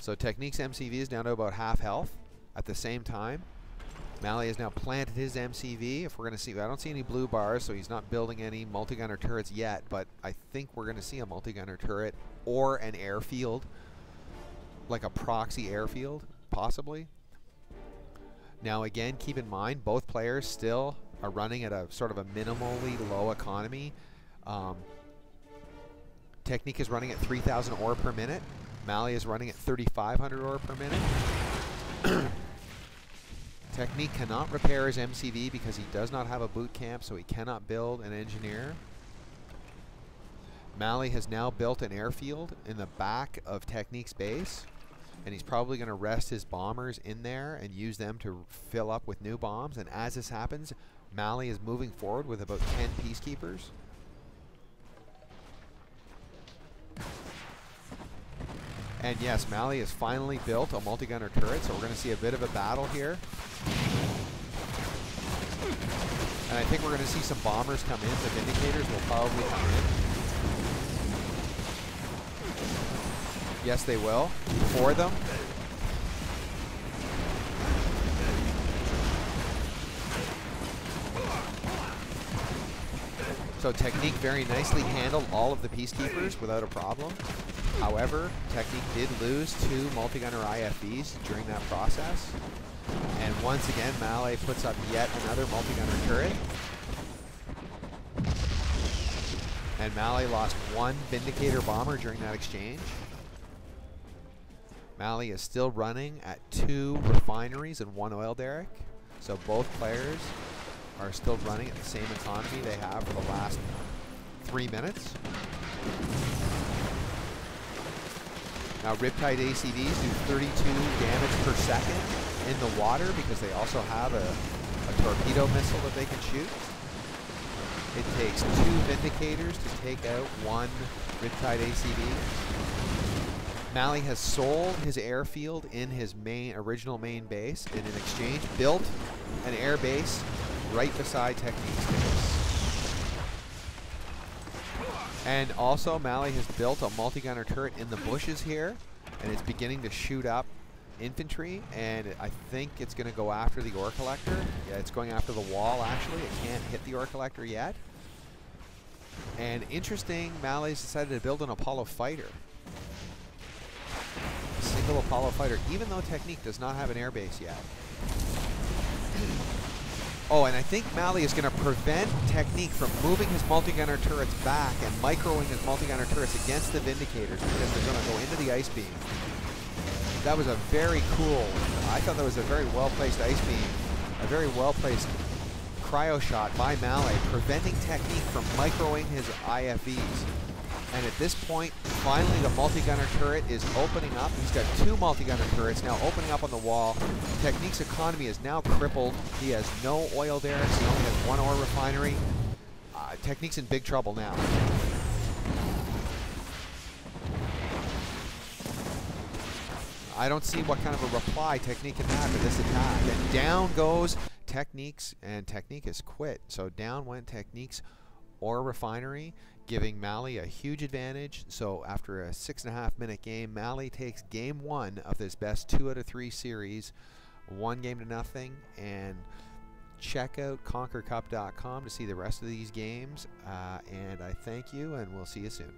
So Technique's MCV is down to about half health. At the same time, Malle has now planted his MCV. If we're going to see, I don't see any blue bars, so he's not building any multi-gunner turrets yet, but I think we're going to see a multi-gunner turret or an airfield, like a proxy airfield, possibly. Now again, keep in mind, both players still are running at a sort of a minimally low economy. Technique is running at 3,000 ore per minute. Malle is running at 3,500 ore per minute. Technique cannot repair his MCV because he does not have a boot camp, so he cannot build an engineer. Malle has now built an airfield in the back of Technique's base, and he's probably going to rest his bombers in there and use them to fill up with new bombs. And as this happens, Malle is moving forward with about 10 peacekeepers. And yes, Malle has finally built a multi-gunner turret, so we're going to see a bit of a battle here. And I think we're going to see some bombers come in. The Vindicators will probably come in. Yes, they will. 4 of them. So Technique very nicely handled all of the peacekeepers without a problem. However, Technique did lose 2 multi-gunner IFVs during that process. And once again, Malle puts up yet another multi-gunner turret. And Malle lost 1 Vindicator bomber during that exchange. Malle is still running at 2 refineries and 1 oil derrick. So both players are still running at the same economy they have for the last 3 minutes. Now Riptide ACVs do 32 damage per second in the water because they also have a torpedo missile that they can shoot. It takes 2 Vindicators to take out 1 Riptide ACV. Malle has sold his airfield in his original main base, and in exchange built an air base right beside Technique's base. And also Malle has built a multi-gunner turret in the bushes here, and it's beginning to shoot up infantry, and I think it's going to go after the ore collector. Yeah, it's going after the wall actually. It can't hit the ore collector yet. And interesting, Malle's decided to build an Apollo fighter. A single Apollo fighter, even though Technique does not have an airbase yet. Oh, and I think Malle is going to prevent Technique from moving his multi-gunner turrets back and microing his multi-gunner turrets against the Vindicators because they're going to go into the ice beam. That was a very cool, I thought that was a very well-placed ice beam, a very well-placed cryo shot by Malle, preventing Technique from microing his IFVs. And at this point, finally the multi-gunner turret is opening up. He's got 2 multi-gunner turrets now opening up on the wall. Technique's economy is now crippled. He has no oil derricks. He only has 1 ore refinery. Technique's in big trouble now. I don't see what kind of a reply Technique can have to this attack. And down goes Technique's, and Technique has quit. So down went Technique's ore refinery, giving Malle a huge advantage. So after a 6.5 minute game, Malle takes game 1 of this best 2 out of 3 series, 1-0. And check out ConquerCup.com to see the rest of these games. And I thank you, and we'll see you soon.